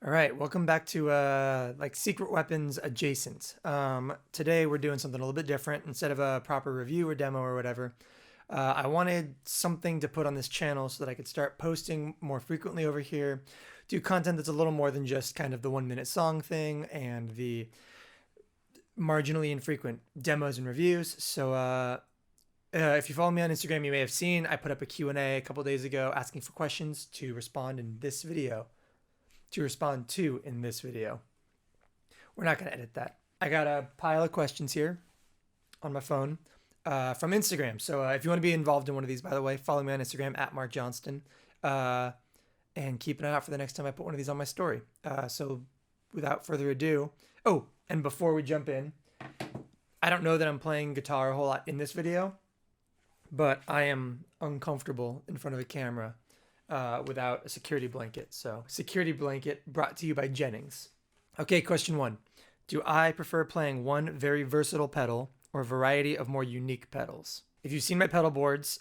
All right, welcome back to like secret weapons adjacent. Today we're doing something a little bit different. Instead of a proper review or demo or whatever, I wanted something to put on this channel so that I could start posting more frequently over here, do content that's a little more than just kind of the 1 minute song thing and the marginally infrequent demos and reviews. So if you follow me on Instagram, you may have seen I put up a Q&A a couple days ago asking for questions to respond in this video. We're not going to edit that. I got a pile of questions here on my phone from Instagram. So if you want to be involved in one of these, by the way, follow me on Instagram at Mark Johnston, and keep an eye out for the next time I put one of these on my story. So without further ado, oh, and before we jump in, I don't know that I'm playing guitar a whole lot in this video, but I am uncomfortable in front of a camera without a security blanket. So security blanket brought to you by Jennings. Okay, question 1. Do I prefer playing one very versatile pedal or a variety of more unique pedals? If you've seen my pedal boards,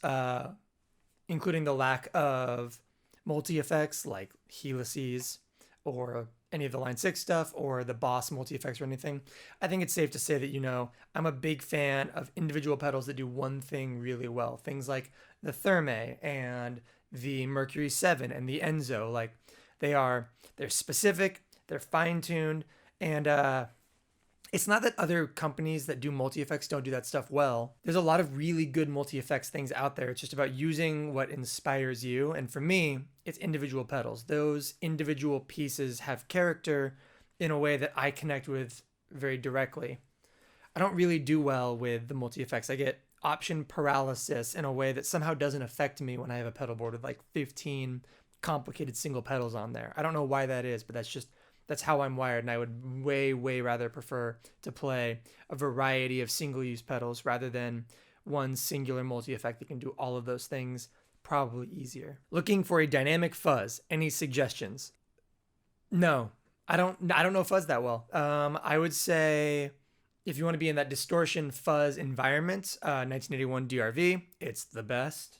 including the lack of multi-effects like helices or any of the Line 6 stuff or the Boss multi-effects or anything, I think it's safe to say that, I'm a big fan of individual pedals that do one thing really well. Things like the Thermae and the Mercury 7 and the Enzo. Like they're specific, they're fine-tuned, and it's not that other companies that do multi-effects don't do that stuff well. There's a lot of really good multi-effects things out there. It's just about using what inspires you. And for me, it's individual pedals. Those individual pieces have character in a way that I connect with very directly. I don't really do well with the multi-effects. I get option paralysis in a way that somehow doesn't affect me when I have a pedal board with like 15 complicated single pedals on there. I don't know why that is, but that's how I'm wired, and I would way rather prefer to play a variety of single-use pedals rather than one singular multi-effect that can do all of those things, probably easier. Looking for a dynamic fuzz. Any suggestions? No, I don't know fuzz that well. I would say if you want to be in that distortion fuzz environment, 1981 DRV, it's the best.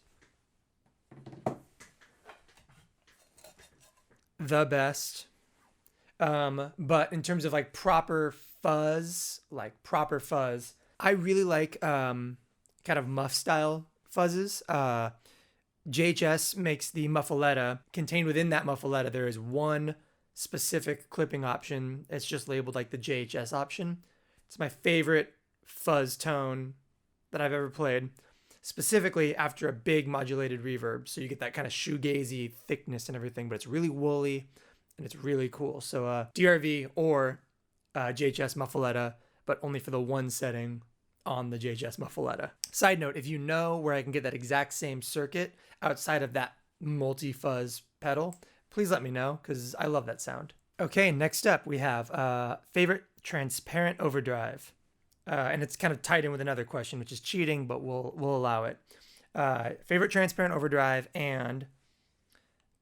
The best. But in terms of like proper fuzz, I really like kind of muff style fuzzes. JHS makes the muffaletta. Contained within that muffaletta, there is one specific clipping option. It's just labeled like the JHS option. It's my favorite fuzz tone that I've ever played, specifically after a big modulated reverb. So you get that kind of shoegazy thickness and everything, but it's really woolly and it's really cool. So DRV or JHS muffaletta, but only for the one setting on the JHS muffaletta. Side note, if you know where I can get that exact same circuit outside of that multi-fuzz pedal, please let me know, because I love that sound. Okay, next up we have favorite transparent overdrive. And it's kind of tied in with another question, which is cheating, but we'll allow it. Favorite transparent overdrive and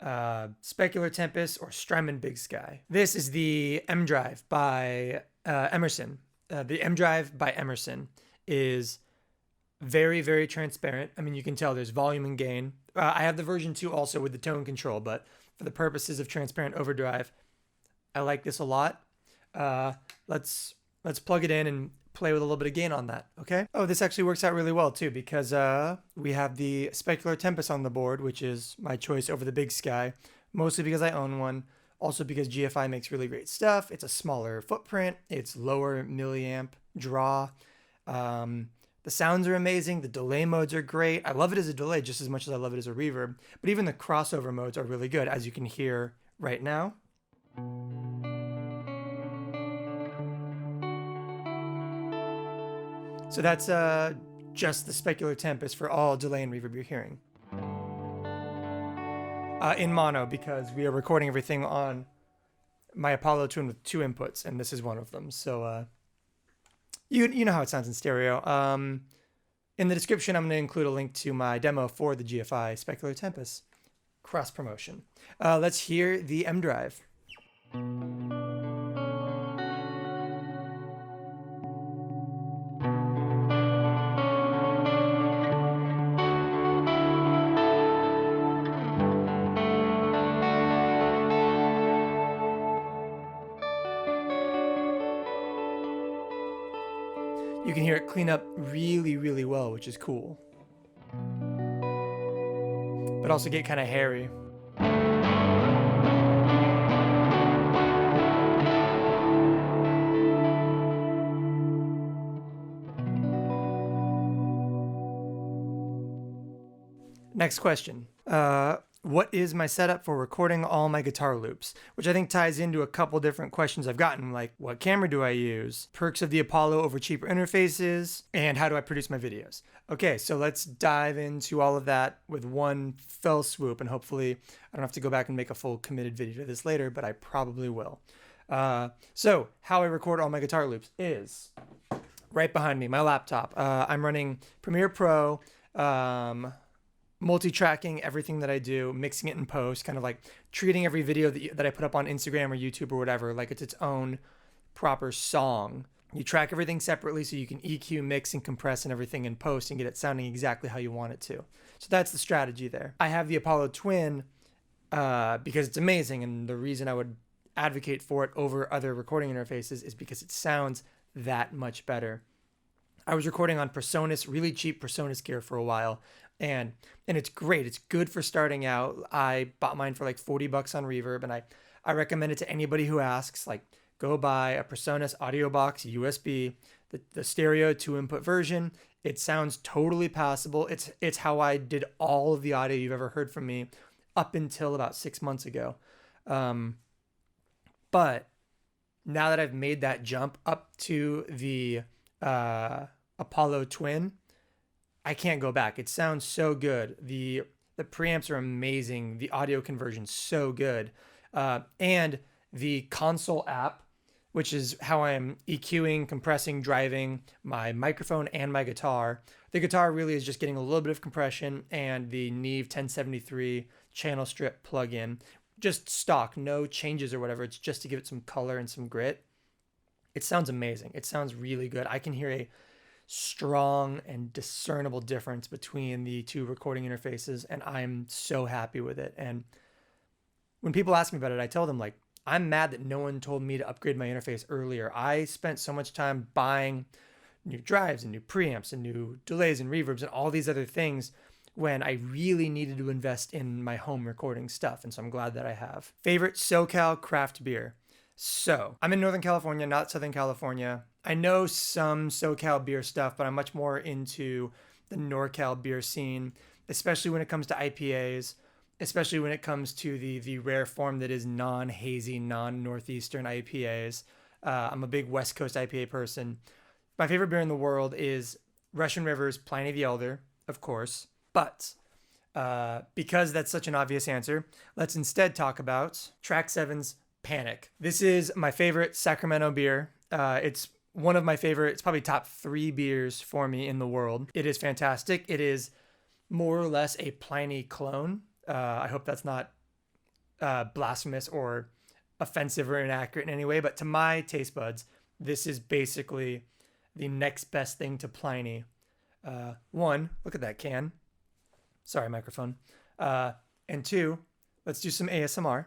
Specular Tempest or Strymon Big Sky. This is the M Drive by Emerson. The M Drive by Emerson is very transparent. I mean, you can tell there's volume and gain. I have the version 2 also with the tone control, but for the purposes of transparent overdrive, I like this a lot. Let's plug it in and play with a little bit of gain on that, okay? Oh, this actually works out really well too, because we have the Specular Tempest on the board, which is my choice over the Big Sky, mostly because I own one, also because GFI makes really great stuff. It's a smaller footprint, it's lower milliamp draw, the sounds are amazing, the delay modes are great. I love it as a delay just as much as I love it as a reverb, but even the crossover modes are really good, as you can hear right now. So that's just the Specular Tempest for all delay and reverb you're hearing. In mono, because we are recording everything on my Apollo Twin with 2 inputs, and this is one of them. So you know how it sounds in stereo. In the description, I'm going to include a link to my demo for the GFI Specular Tempest cross promotion. Let's hear the M Drive. You can hear it clean up really, really well, which is cool. But also get kind of hairy. Next question. What is my setup for recording all my guitar loops? Which I think ties into a couple different questions I've gotten, like what camera do I use, perks of the Apollo over cheaper interfaces, and how do I produce my videos? Okay, so let's dive into all of that with one fell swoop, and hopefully I don't have to go back and make a full committed video to this later, but I probably will. So how I record all my guitar loops is right behind me, my laptop. I'm running Premiere Pro, multi-tracking everything that I do, mixing it in post, kind of like treating every video that I put up on Instagram or YouTube or whatever like it's its own proper song. You track everything separately so you can EQ, mix, and compress and everything in post and get it sounding exactly how you want it to. So that's the strategy there. I have the Apollo Twin because it's amazing, and the reason I would advocate for it over other recording interfaces is because it sounds that much better. I was recording on PreSonus, really cheap PreSonus gear for a while, and it's great. It's good for starting out. I bought mine for like $40 on Reverb, and I recommend it to anybody who asks, like, go buy a PreSonus audio box USB, the stereo 2-input version. It sounds totally passable. It's how I did all of the audio you've ever heard from me up until about 6 months ago. But now that I've made that jump up to the Apollo Twin, I can't go back. It sounds so good. The preamps are amazing. The audio conversion's so good. And the console app, which is how I'm EQing, compressing, driving my microphone and my guitar. The guitar really is just getting a little bit of compression, and the Neve 1073 channel strip plugin, just stock, no changes or whatever. It's just to give it some color and some grit. It sounds amazing. It sounds really good. I can hear a strong and discernible difference between the two recording interfaces, and I'm so happy with it. And when people ask me about it, I tell them, like, I'm mad that no one told me to upgrade my interface earlier. I spent so much time buying new drives and new preamps and new delays and reverbs and all these other things when I really needed to invest in my home recording stuff. And so I'm glad that I have. Favorite SoCal craft beer. So I'm in Northern California, not Southern California. I know some SoCal beer stuff, but I'm much more into the NorCal beer scene, especially when it comes to IPAs, especially when it comes to the rare form that is non-hazy, non-Northeastern IPAs. I'm a big West Coast IPA person. My favorite beer in the world is Russian River's Pliny the Elder, of course. But because that's such an obvious answer, let's instead talk about Track 7's Panic. This is my favorite Sacramento beer. It's one of my favorite, it's probably top 3 beers for me in the world. It is fantastic. It is more or less a Pliny clone. I hope that's not blasphemous or offensive or inaccurate in any way, but to my taste buds, this is basically the next best thing to Pliny. One, look at that can. Sorry, microphone. And 2, let's do some ASMR.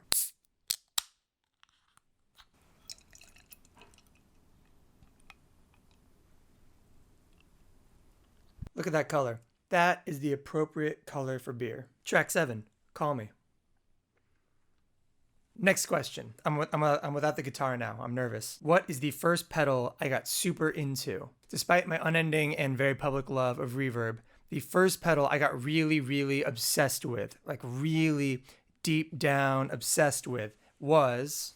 Look at that color. That is the appropriate color for beer. Track 7, call me. Next question. I'm without the guitar now. I'm nervous. What is the first pedal I got super into? Despite my unending and very public love of reverb, the first pedal I got really, really obsessed with, like really deep down obsessed with, was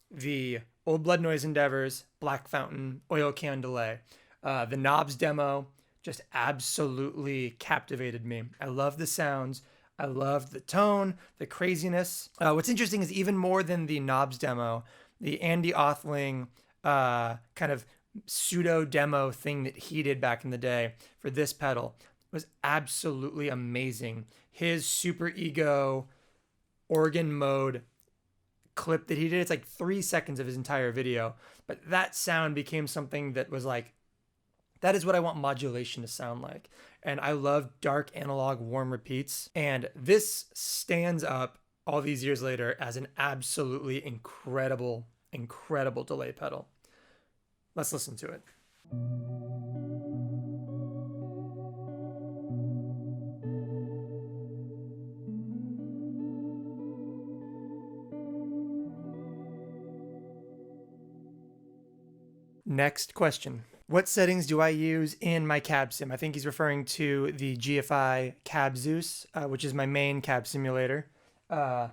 the Old Blood Noise Endeavors Black Fountain Oil Can Delay. The knobs demo just absolutely captivated me. I love the sounds. I loved the tone, the craziness. What's interesting is even more than the knobs demo, the Andy Othling kind of pseudo demo thing that he did back in the day for this pedal was absolutely amazing. His super ego organ mode clip that he did, it's like 3 seconds of his entire video, but that sound became something that was like, that is what I want modulation to sound like. And I love dark analog warm repeats. And this stands up all these years later as an absolutely incredible, incredible delay pedal. Let's listen to it. Next question. What settings do I use in my cab sim? I think he's referring to the GFI Cab Zeus, which is my main cab simulator. I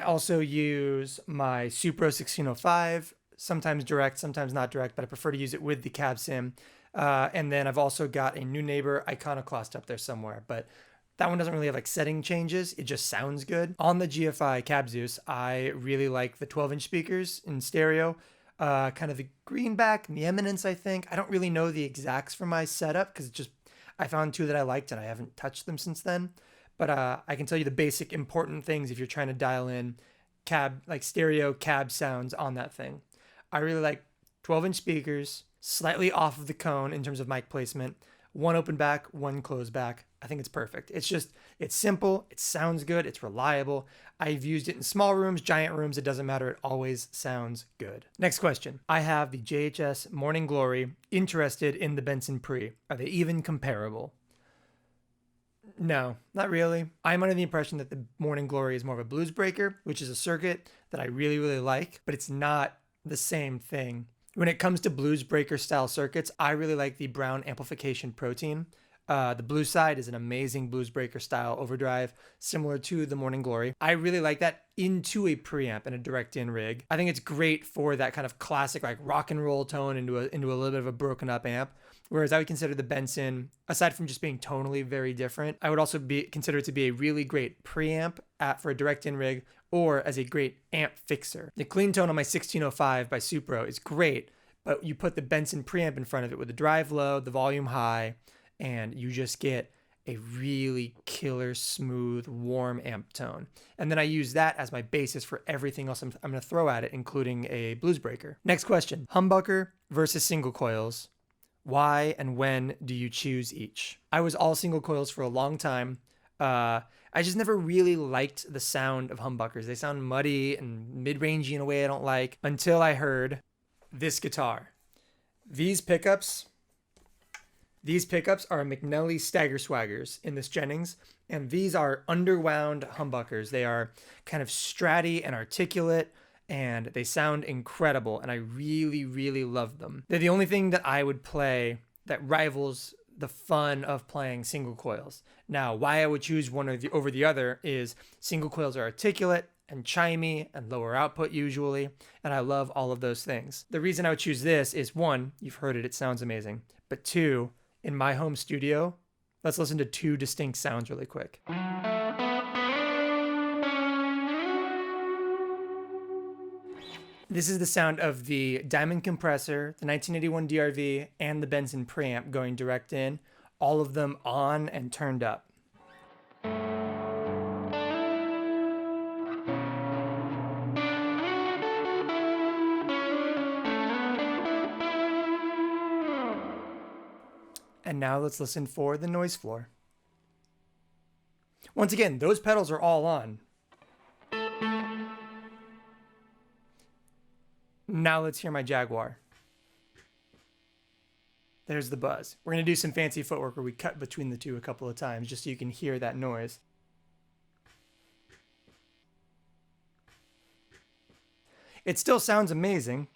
also use my Supro 1605, sometimes direct, sometimes not direct, but I prefer to use it with the cab sim. And then I've also got a New Neighbor Iconoclast up there somewhere, but that one doesn't really have like setting changes. It just sounds good. On the GFI Cab Zeus, I really like the 12-inch speakers in stereo. Kind of the greenback and the Eminence, I think. I don't really know the exacts for my setup because I found two that I liked and I haven't touched them since then. But I can tell you the basic important things if you're trying to dial in cab, like stereo cab sounds on that thing. I really like 12-inch speakers, slightly off of the cone in terms of mic placement, one open back, one closed back. I think it's perfect. It's simple, it sounds good, it's reliable. I've used it in small rooms, giant rooms, it doesn't matter. It always sounds good. Next question. I have the JHS Morning Glory, interested in the Benson Pre. Are they even comparable? No, not really. I'm under the impression that the Morning Glory is more of a blues breaker, which is a circuit that I really, really like, but it's not the same thing. When it comes to blues breaker style circuits, I really like the Brown Amplification Protein. The Blue Side is an amazing blues breaker style overdrive, similar to the Morning Glory. I really like that into a preamp and a direct in rig. I think it's great for that kind of classic like rock and roll tone into a little bit of a broken up amp. Whereas I would consider the Benson, aside from just being tonally very different, I would also consider it to be a really great preamp for a direct in rig or as a great amp fixer. The clean tone on my 1605 by Supro is great, but you put the Benson preamp in front of it with the drive low, the volume high, and you just get a really killer, smooth, warm amp tone. And then I use that as my basis for everything else I'm going to throw at it, including a blues breaker. Next question. Humbucker versus single coils. Why and when do you choose each? I was all single coils for a long time. I just never really liked the sound of humbuckers. They sound muddy and mid-rangey in a way I don't like until I heard this guitar. These pickups are McNelly Stagger Swaggers in this Jennings, and these are underwound humbuckers. They are kind of stratty and articulate, and they sound incredible, and I really, really love them. They're the only thing that I would play that rivals the fun of playing single coils. Now, why I would choose one over the other is single coils are articulate and chimey and lower output usually, and I love all of those things. The reason I would choose this is, one, you've heard it sounds amazing, but two, in my home studio, let's listen to two distinct sounds really quick. This is the sound of the Diamond compressor, the 1981 DRV, and the Benson preamp going direct in, all of them on and turned up. And now let's listen for the noise floor. Once again, those pedals are all on. Now let's hear my Jaguar. There's the buzz. We're going to do some fancy footwork where we cut between the two a couple of times just so you can hear that noise. It still sounds amazing.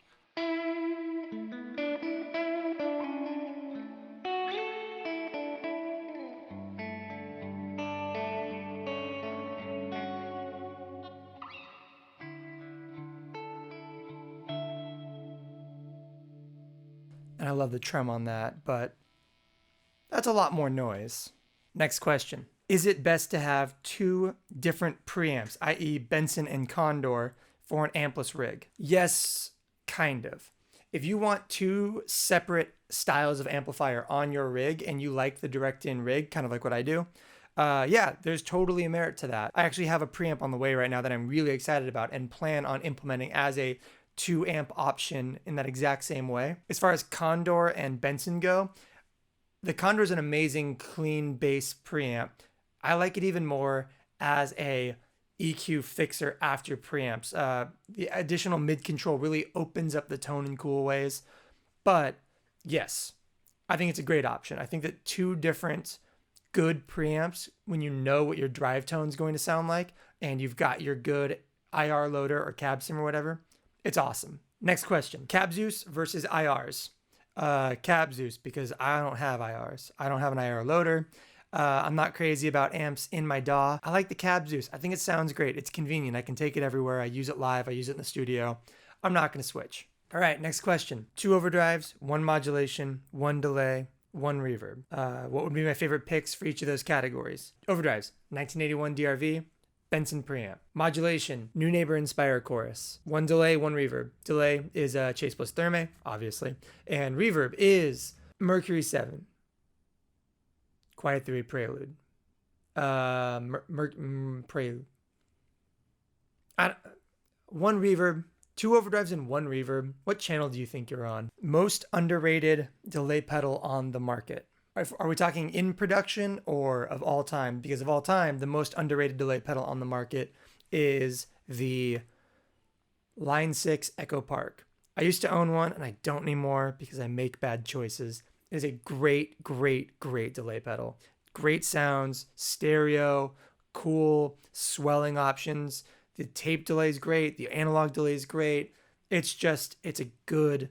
And I love the trem on that, but that's a lot more noise. Next question. Is it best to have two different preamps, i.e. Benson and Condor, for an ampless rig? Yes, kind of. If you want two separate styles of amplifier on your rig and you like the direct-in rig, kind of like what I do, yeah, there's totally a merit to that. I actually have a preamp on the way right now that I'm really excited about and plan on implementing as a 2-amp option in that exact same way. As far as Condor and Benson go, the Condor is an amazing clean bass preamp. I like it even more as a EQ fixer after preamps. The additional mid control really opens up the tone in cool ways. But yes, I think it's a great option. I think that two different good preamps, when you know what your drive tone is going to sound like, and you've got your good IR loader or cab sim or whatever, it's awesome. Next question, Cab Zeus versus IRs. Cab Zeus, because I don't have IRs. I don't have an IR loader. I'm not crazy about amps in my DAW. I like the Cab Zeus. I think it sounds great. It's convenient. I can take it everywhere. I use it live. I use it in the studio. I'm not going to switch. All right, next question. 2 overdrives, 1 modulation, 1 delay, 1 reverb. What would be my favorite picks for each of those categories? Overdrives, 1981 DRV, Benson preamp. Modulation, New Neighbor Inspire chorus. 1 delay, 1 reverb. Delay is Chase plus Therme, obviously. And reverb is Mercury 7. Quiet 3 Prelude. Prelude. 1 reverb, 2 overdrives and 1 reverb. What channel do you think you're on? Most underrated delay pedal on the market. Are we talking in production or of all time? Because of all time, the most underrated delay pedal on the market is the Line 6 Echo Park. I used to own one and I don't anymore because I make bad choices. It is a great, great, great delay pedal. Great sounds, stereo, cool, swelling options. The tape delay is great. The analog delay is great. It's a good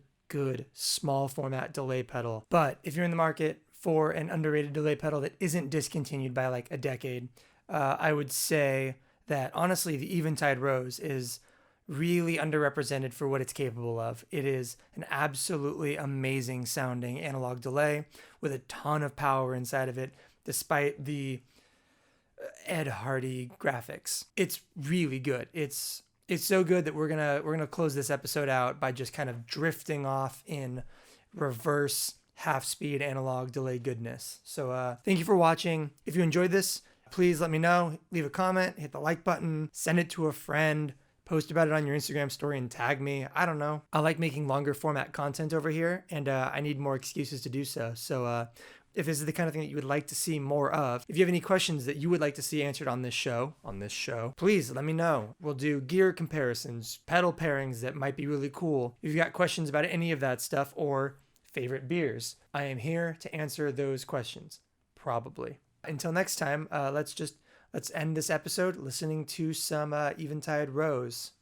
small format delay pedal. But if you're in the market for an underrated delay pedal that isn't discontinued by like a decade, I would say that honestly, the Eventide Rose is really underrepresented for what it's capable of. It is an absolutely amazing sounding analog delay with a ton of power inside of it, despite the Ed Hardy graphics. It's really good. It's so good that we're gonna close this episode out by just kind of drifting off in reverse half-speed analog delay goodness. So thank you for watching. If you enjoyed this, please let me know. Leave a comment, hit the like button, send it to a friend, post about it on your Instagram story and tag me. I don't know. I like making longer format content over here, and I need more excuses to do so. So if this is the kind of thing that you would like to see more of, if you have any questions that you would like to see answered on this show, please let me know. We'll do gear comparisons, pedal pairings that might be really cool. If you've got questions about any of that stuff or favorite beers, I am here to answer those questions, probably. Until next time, let's end this episode listening to some Eventide Rose.